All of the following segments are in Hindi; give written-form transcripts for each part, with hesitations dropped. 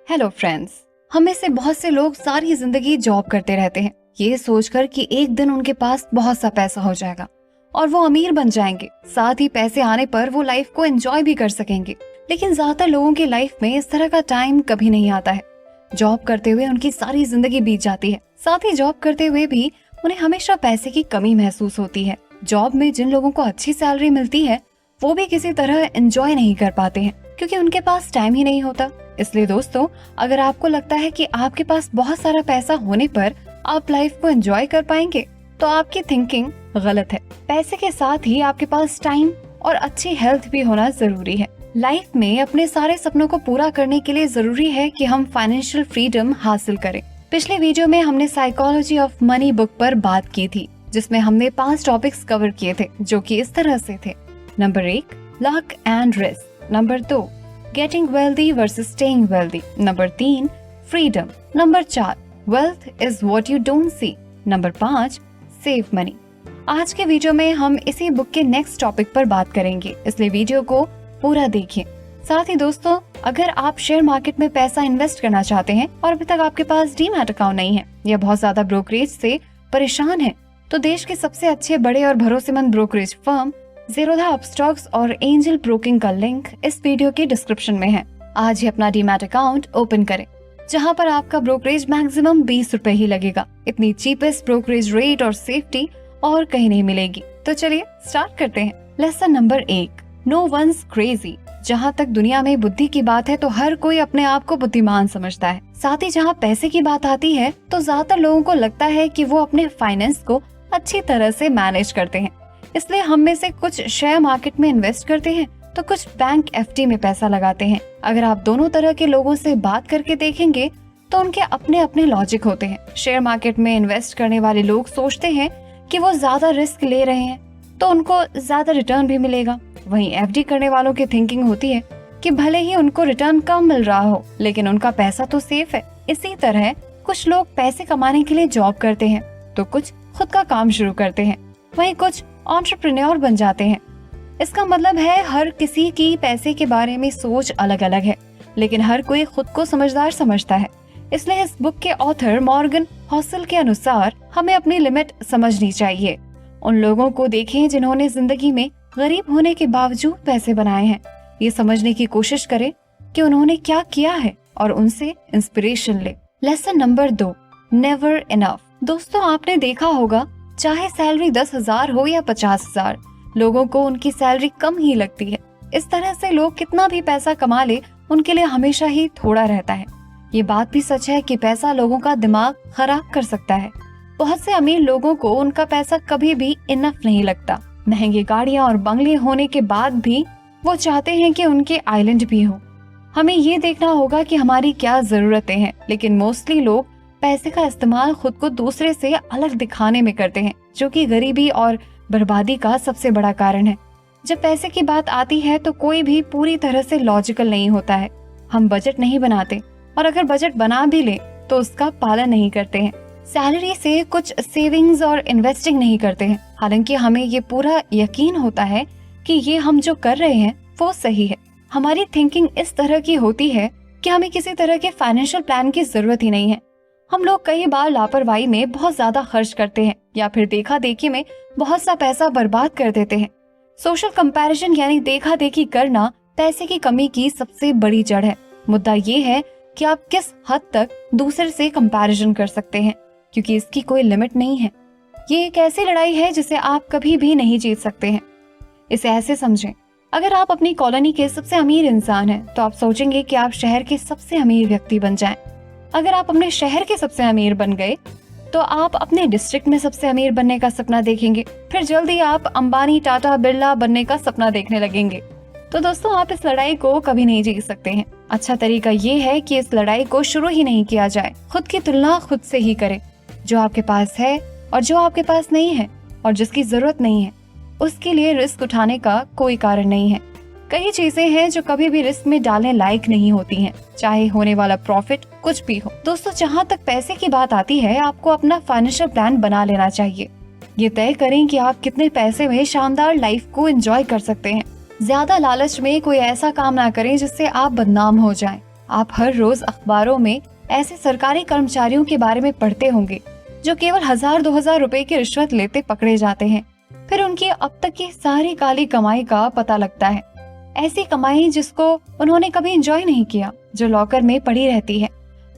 Hello friends. हम में से बहुत से लोग सारी जिंदगी जॉब करते रहते हैं, ये सोचकर कि एक दिन उनके पास बहुत सा पैसा हो जाएगा और वो अमीर बन जाएंगे। साथ ही पैसे आने पर वो लाइफ को एंजॉय भी कर सकेंगे। लेकिन ज्यादातर लोगों की लाइफ में इस तरह का टाइम कभी नहीं आता है। जॉब करते हुए उनकी सारी जिंदगी बीत जाती है। साथ ही जॉब करते हुए भी उन्हें हमेशा पैसे की कमी महसूस होती है। जॉब में जिन लोगों को अच्छी सैलरी मिलती है वो भी किसी तरह एंजॉय नहीं कर पाते हैं, क्योंकि उनके पास टाइम ही नहीं होता। इसलिए दोस्तों, अगर आपको लगता है कि आपके पास बहुत सारा पैसा होने पर आप लाइफ को एंजॉय कर पाएंगे, तो आपकी थिंकिंग गलत है। पैसे के साथ ही आपके पास टाइम और अच्छी हेल्थ भी होना जरूरी है। लाइफ में अपने सारे सपनों को पूरा करने के लिए जरूरी है कि हम फाइनेंशियल फ्रीडम हासिल करें। पिछले वीडियो में हमने साइकोलॉजी ऑफ मनी बुक पर बात की थी, जिसमें हमने 5 टॉपिक्स कवर किए थे, जो कि इस तरह से थे। Number 1, luck and risk. Number 2, getting wealthy versus staying wealthy. Number 3, freedom. Number 4, wealth is what you don't see. Number 5, save money. आज के वीडियो में हम इसी बुक के नेक्स्ट टॉपिक पर बात करेंगे, इसलिए वीडियो को पूरा देखिए। साथ ही दोस्तों, अगर आप शेयर मार्केट में पैसा इन्वेस्ट करना चाहते हैं और अभी तक आपके पास डीमैट अकाउंट नहीं है या बहुत ज्यादा ब्रोकरेज से परेशान है, तो देश के सबसे अच्छे बड़े और भरोसेमंद ब्रोकरेज फर्म ज़ीरोधा अपस्टॉक्स और एंजल ब्रोकिंग का लिंक इस वीडियो के डिस्क्रिप्शन में है। आज ही अपना डीमैट अकाउंट ओपन करें, जहां पर आपका ब्रोकरेज मैक्सिमम 20 रुपए ही लगेगा। इतनी चीपेस्ट ब्रोकरेज रेट और सेफ्टी और कहीं नहीं मिलेगी। तो चलिए स्टार्ट करते हैं। Lesson number 1, no one's crazy. जहाँ तक दुनिया में बुद्धि की बात है तो हर कोई अपने आप को बुद्धिमान समझता है। साथ ही जहाँ पैसे की बात आती है तो ज्यादातर लोगों को लगता है कि वो अपने फाइनेंस को अच्छी तरह से मैनेज करते हैं। इसलिए हम में से कुछ शेयर मार्केट में इन्वेस्ट करते हैं तो कुछ बैंक एफडी में पैसा लगाते हैं। अगर आप दोनों तरह के लोगों से बात करके देखेंगे तो उनके अपने अपने लॉजिक होते हैं। शेयर मार्केट में इन्वेस्ट करने वाले लोग सोचते हैं कि वो ज्यादा रिस्क ले रहे हैं तो उनको ज्यादा रिटर्न भी मिलेगा। वहीं एफडी करने वालों की थिंकिंग होती है कि भले ही उनको रिटर्न कम मिल रहा हो, लेकिन उनका पैसा तो सेफ है। इसी तरह कुछ लोग पैसे कमाने के लिए जॉब करते हैं तो कुछ खुद का काम शुरू करते हैं, वहीं कुछ एंटरप्रेन्योर बन जाते हैं। इसका मतलब है हर किसी की पैसे के बारे में सोच अलग अलग है, लेकिन हर कोई खुद को समझदार समझता है। इसलिए इस बुक के ऑथर मॉर्गन हॉसल के अनुसार हमें अपनी लिमिट समझनी चाहिए। उन लोगों को देखें जिन्होंने जिंदगी में गरीब होने के बावजूद पैसे बनाए हैं। ये समझने की कोशिश करें कि उन्होंने क्या किया है और उनसे इंस्पिरेशन ले। Lesson number 2, never enough. दोस्तों, आपने देखा होगा चाहे सैलरी 10,000 हो या 50,000, लोगों को उनकी सैलरी कम ही लगती है। इस तरह से लोग कितना भी पैसा कमा ले, उनके लिए हमेशा ही थोड़ा रहता है। ये बात भी सच है कि पैसा लोगों का दिमाग खराब कर सकता है। बहुत से अमीर लोगों को उनका पैसा कभी भी इनफ नहीं लगता। महंगी गाड़ियां और बंगले होने के बाद भी वो चाहते हैं कि उनके आइलैंड भी हो। हमें ये देखना होगा कि हमारी क्या जरूरतें हैं, लेकिन मोस्टली लोग पैसे का इस्तेमाल खुद को दूसरे से अलग दिखाने में करते हैं, जो कि गरीबी और बर्बादी का सबसे बड़ा कारण है। जब पैसे की बात आती है तो कोई भी पूरी तरह से लॉजिकल नहीं होता है। हम बजट नहीं बनाते, और अगर बजट बना भी ले तो उसका पालन नहीं करते हैं। सैलरी से कुछ सेविंग्स और इन्वेस्टिंग नहीं करते हैं, हालांकि हमें ये पूरा यकीन होता है कि ये हम जो कर रहे हैं वो सही है। हमारी थिंकिंग इस तरह की होती है कि हमें किसी तरह के फाइनेंशियल प्लान की जरूरत ही नहीं है। हम लोग कई बार लापरवाही में बहुत ज्यादा खर्च करते हैं या फिर देखा देखी में बहुत सा पैसा बर्बाद कर देते हैं। सोशल कंपैरिजन यानी देखा देखी करना पैसे की कमी की सबसे बड़ी जड़ है। मुद्दा ये है कि आप किस हद तक दूसरे से कंपैरिजन कर सकते हैं, क्योंकि इसकी कोई लिमिट नहीं है। ये एक ऐसी लड़ाई है जिसे आप कभी भी नहीं जीत सकते हैं। इसे ऐसे समझें, अगर आप अपनी कॉलोनी के सबसे अमीर इंसान हैं तो आप सोचेंगे कि आप शहर के सबसे अमीर व्यक्ति बन जाएं। अगर आप अपने शहर के सबसे अमीर बन गए तो आप अपने डिस्ट्रिक्ट में सबसे अमीर बनने का सपना देखेंगे। फिर जल्दी आप अंबानी, टाटा, बिरला बनने का सपना देखने लगेंगे। तो दोस्तों, आप इस लड़ाई को कभी नहीं जीत सकते हैं। अच्छा तरीका ये है कि इस लड़ाई को शुरू ही नहीं किया जाए। खुद की तुलना खुद से ही करें। जो आपके पास है और जो आपके पास नहीं है और जिसकी जरूरत नहीं है, उसके लिए रिस्क उठाने का कोई कारण नहीं है। कई चीजें हैं जो कभी भी रिस्क में डालने लायक नहीं होती हैं, चाहे होने वाला प्रॉफिट कुछ भी हो। दोस्तों, जहाँ तक पैसे की बात आती है, आपको अपना फाइनेंशियल प्लान बना लेना चाहिए। ये तय करें कि आप कितने पैसे में शानदार लाइफ को एंजॉय कर सकते हैं। ज्यादा लालच में कोई ऐसा काम ना करें जिससे आप बदनाम हो जाएं। आप हर रोज अखबारों में ऐसे सरकारी कर्मचारियों के बारे में पढ़ते होंगे जो केवल 1000-2000 रुपए की रिश्वत लेते पकड़े जाते हैं। फिर उनकी अब तक की सारी काली कमाई का पता लगता है। ऐसी कमाई जिसको उन्होंने कभी एंजॉय नहीं किया, जो लॉकर में पड़ी रहती है।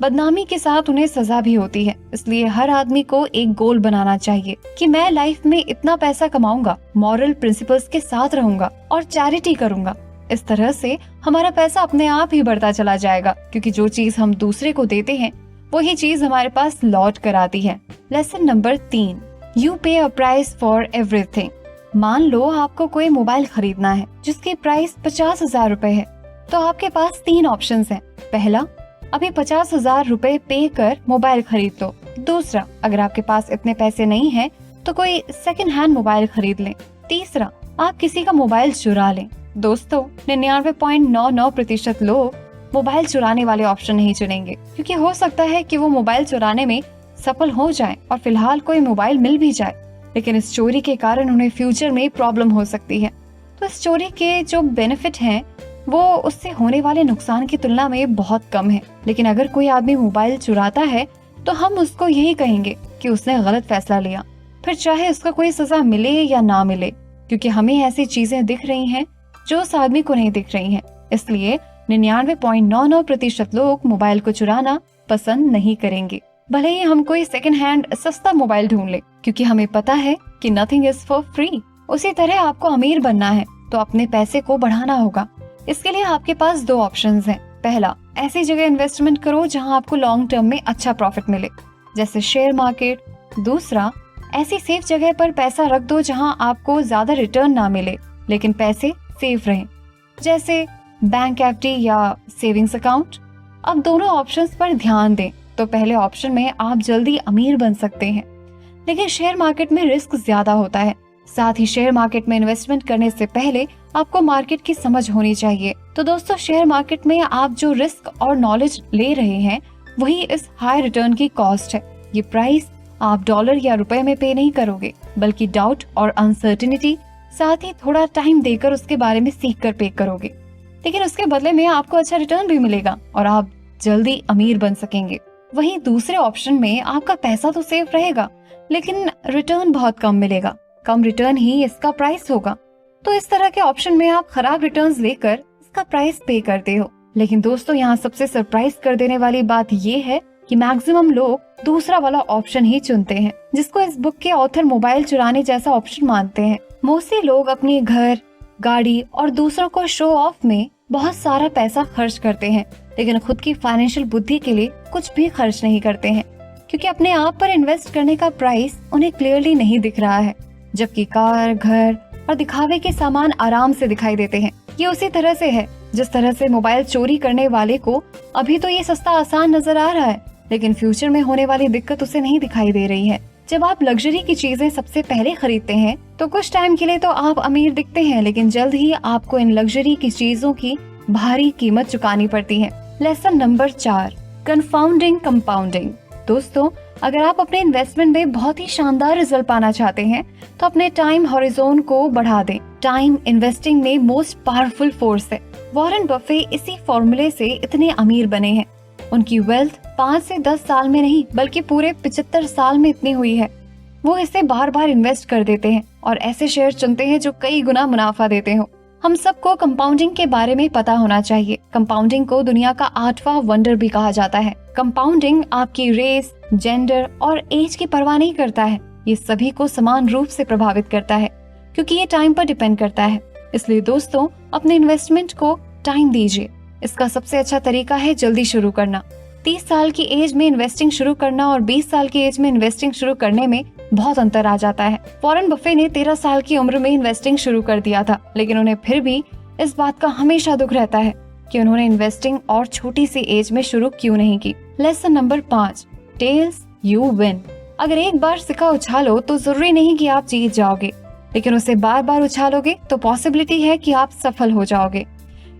बदनामी के साथ उन्हें सजा भी होती है। इसलिए हर आदमी को एक गोल बनाना चाहिए कि मैं लाइफ में इतना पैसा कमाऊंगा, मॉरल प्रिंसिपल्स के साथ रहूंगा और चैरिटी करूंगा। इस तरह से हमारा पैसा अपने आप ही बढ़ता चला जाएगा, क्योंकि जो चीज हम दूसरे को देते हैं वही चीज हमारे पास लौट कर आती है। लेसन नंबर 3, यू पे अ प्राइस फॉर एवरीथिंग। मान लो आपको कोई मोबाइल खरीदना है जिसकी प्राइस 50,000 रुपए है, तो आपके पास 3 ऑप्शंस हैं। पहला, अभी 50,000 रुपए पे कर मोबाइल खरीद लो। दूसरा, अगर आपके पास इतने पैसे नहीं हैं तो कोई सेकंड हैंड मोबाइल खरीद लें। तीसरा, आप किसी का मोबाइल चुरा लें। दोस्तों, 99.99% लोग मोबाइल चुराने वाले ऑप्शन नहीं चुनेंगे, क्योंकि हो सकता है कि वो मोबाइल चुराने में सफल हो जाएं और फिलहाल कोई मोबाइल मिल भी जाए, लेकिन इस चोरी के कारण उन्हें फ्यूचर में प्रॉब्लम हो सकती है। तो इस चोरी के जो बेनिफिट हैं वो उससे होने वाले नुकसान की तुलना में बहुत कम है। लेकिन अगर कोई आदमी मोबाइल चुराता है तो हम उसको यही कहेंगे कि उसने गलत फैसला लिया, फिर चाहे उसका कोई सजा मिले या ना मिले, क्योंकि हमें ऐसी चीजें दिख रही हैं जो उस आदमी को नहीं दिख रही हैं। इसलिए 99.99% लोग मोबाइल को चुराना पसंद नहीं करेंगे, भले ही हम कोई सेकंड हैंड सस्ता मोबाइल ढूंढ ले, क्योंकि हमें पता है कि नथिंग इज फॉर फ्री। उसी तरह आपको अमीर बनना है तो अपने पैसे को बढ़ाना होगा। इसके लिए आपके पास 2 ऑप्शंस हैं। पहला, ऐसी जगह इन्वेस्टमेंट करो जहां आपको लॉन्ग टर्म में अच्छा प्रॉफिट मिले, जैसे शेयर मार्केट। दूसरा, ऐसी सेफ जगह पर पैसा रख दो जहां आपको ज्यादा रिटर्न ना मिले लेकिन पैसे सेफ रहें, जैसे बैंक एफडी या सेविंग्स अकाउंट। अब दोनों ऑप्शंस पर ध्यान दें तो पहले ऑप्शन में आप जल्दी अमीर बन सकते हैं, लेकिन शेयर मार्केट में रिस्क ज्यादा होता है। साथ ही शेयर मार्केट में इन्वेस्टमेंट करने से पहले आपको मार्केट की समझ होनी चाहिए। तो दोस्तों, शेयर मार्केट में आप जो रिस्क और नॉलेज ले रहे हैं वही इस हाई रिटर्न की कॉस्ट है। ये प्राइस आप डॉलर या रुपए में पे नहीं करोगे, बल्कि डाउट और अनसर्टेनिटी, साथ ही थोड़ा टाइम देकर उसके बारे में सीख कर पे करोगे। लेकिन उसके बदले में आपको अच्छा रिटर्न भी मिलेगा और आप जल्दी अमीर बन सकेंगे। वहीं दूसरे ऑप्शन में आपका पैसा तो सेफ रहेगा लेकिन रिटर्न बहुत कम मिलेगा। कम रिटर्न ही इसका प्राइस होगा। तो इस तरह के ऑप्शन में आप खराब रिटर्न्स लेकर इसका प्राइस पे करते हो। लेकिन दोस्तों, यहाँ सबसे सरप्राइज कर देने वाली बात ये है कि मैक्सिमम लोग दूसरा वाला ऑप्शन ही चुनते हैं, जिसको इस बुक के ऑथर मोबाइल चुराने जैसा ऑप्शन मानते हैं। मोस्टली लोग अपने घर, गाड़ी और दूसरों को शो ऑफ में बहुत सारा पैसा खर्च करते हैं, लेकिन खुद की फाइनेंशियल बुद्धि के लिए कुछ भी खर्च नहीं करते हैं, क्योंकि अपने आप पर इन्वेस्ट करने का प्राइस उन्हें क्लियरली नहीं दिख रहा है, जबकि कार, घर और दिखावे के सामान आराम से दिखाई देते हैं। ये उसी तरह से है जिस तरह से मोबाइल चोरी करने वाले को अभी तो ये सस्ता आसान नजर आ रहा है, लेकिन फ्यूचर में होने वाली दिक्कत उसे नहीं दिखाई दे रही है। जब आप लग्जरी की चीजें सबसे पहले खरीदते हैं तो कुछ टाइम के लिए तो आप अमीर दिखते हैं, लेकिन जल्द ही आपको इन लग्जरी की चीजों की भारी कीमत चुकानी पड़ती है। Lesson number 4, confounding compounding. दोस्तों, अगर आप अपने इन्वेस्टमेंट में बहुत ही शानदार रिजल्ट पाना चाहते हैं तो अपने टाइम हॉरिजोन को बढ़ा दें। टाइम इन्वेस्टिंग में मोस्ट पावरफुल फोर्स है। वॉरेन बफे इसी फॉर्मूले से इतने अमीर बने हैं। उनकी वेल्थ 5 से 10 साल में नहीं बल्कि पूरे 75 साल में इतनी हुई है। वो इसे बार बार इन्वेस्ट कर देते हैं और ऐसे शेयर चुनते हैं जो कई गुना मुनाफा देते हो। हम सबको कंपाउंडिंग के बारे में पता होना चाहिए। कंपाउंडिंग को दुनिया का 8वां वंडर भी कहा जाता है। कंपाउंडिंग आपकी रेस, जेंडर और एज की परवाह नहीं करता है। ये सभी को समान रूप से प्रभावित करता है, क्योंकि ये टाइम पर डिपेंड करता है। इसलिए दोस्तों, अपने इन्वेस्टमेंट को टाइम दीजिए। इसका सबसे अच्छा तरीका है जल्दी शुरू करना। 30 साल की एज में इन्वेस्टिंग शुरू करना और 20 साल की एज में इन्वेस्टिंग शुरू करने में बहुत अंतर आ जाता है। वॉरेन बफे ने 13 साल की उम्र में इन्वेस्टिंग शुरू कर दिया था, लेकिन उन्हें फिर भी इस बात का हमेशा दुख रहता है कि उन्होंने इन्वेस्टिंग और छोटी सी एज में शुरू क्यों नहीं की। Lesson number 5, tells you win. अगर एक बार सिक्का उछालो तो जरूरी नहीं कि आप जीत जाओगे, लेकिन उसे बार बार उछालोगे तो पॉसिबिलिटी है कि आप सफल हो जाओगे।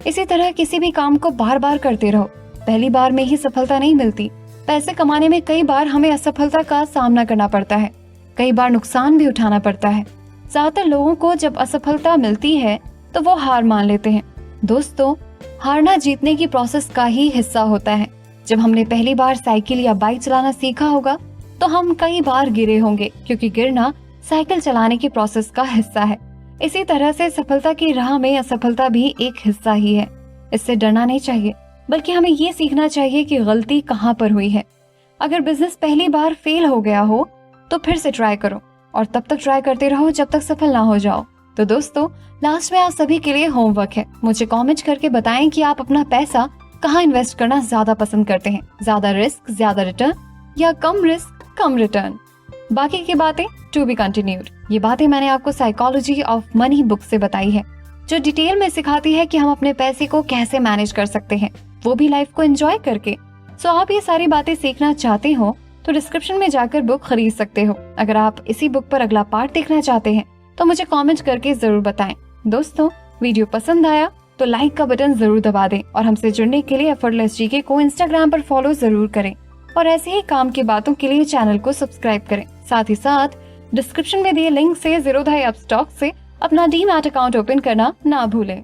इसी तरह किसी भी काम को बार बार करते रहो। पहली बार में ही सफलता नहीं मिलती। पैसे कमाने में कई बार हमें असफलता का सामना करना पड़ता है, कई बार नुकसान भी उठाना पड़ता है। ज्यादातर लोगों को जब असफलता मिलती है तो वो हार मान लेते हैं। दोस्तों, हारना जीतने की प्रोसेस का ही हिस्सा होता है। जब हमने पहली बार साइकिल या बाइक चलाना सीखा होगा तो हम कई बार गिरे होंगे, क्योंकि गिरना साइकिल चलाने की प्रोसेस का हिस्सा है। इसी तरह से सफलता की राह में असफलता भी एक हिस्सा ही है। इससे डरना नहीं चाहिए, बल्कि हमें ये सीखना चाहिए कि गलती कहाँ पर हुई है। अगर बिजनेस पहली बार फेल हो गया हो तो फिर से ट्राई करो, और तब तक ट्राई करते रहो जब तक सफल ना हो जाओ। तो दोस्तों, लास्ट में आप सभी के लिए होमवर्क है। मुझे कमेंट करके बताएं कि आप अपना पैसा कहाँ इन्वेस्ट करना ज्यादा पसंद करते हैं। ज्यादा रिस्क ज्यादा रिटर्न, या कम रिस्क कम रिटर्न। बाकी की बातें टू बी कंटिन्यूड। ये बातें मैंने आपको साइकोलॉजी ऑफ मनी बुक से बताई है, जो डिटेल में सिखाती है कि हम अपने पैसे को कैसे मैनेज कर सकते हैं, वो भी लाइफ को एंजॉय करके। सो आप ये सारी बातें सीखना चाहते हो तो डिस्क्रिप्शन में जाकर बुक खरीद सकते हो। अगर आप इसी बुक पर अगला पार्ट देखना चाहते हैं तो मुझे कमेंट करके जरूर बताएं। दोस्तों, वीडियो पसंद आया तो लाइक का बटन जरूर दबा दें, और हमसे जुड़ने के लिए एफर्टलेस जीके को इंस्टाग्राम पर फॉलो जरूर करें, और ऐसे ही काम की बातों के लिए चैनल को सब्सक्राइब करें। साथ ही साथ डिस्क्रिप्शन में दिए लिंक से ज़ीरोधा ऐप स्टॉक से अपना डीमैट अकाउंट ओपन करना ना भूलें।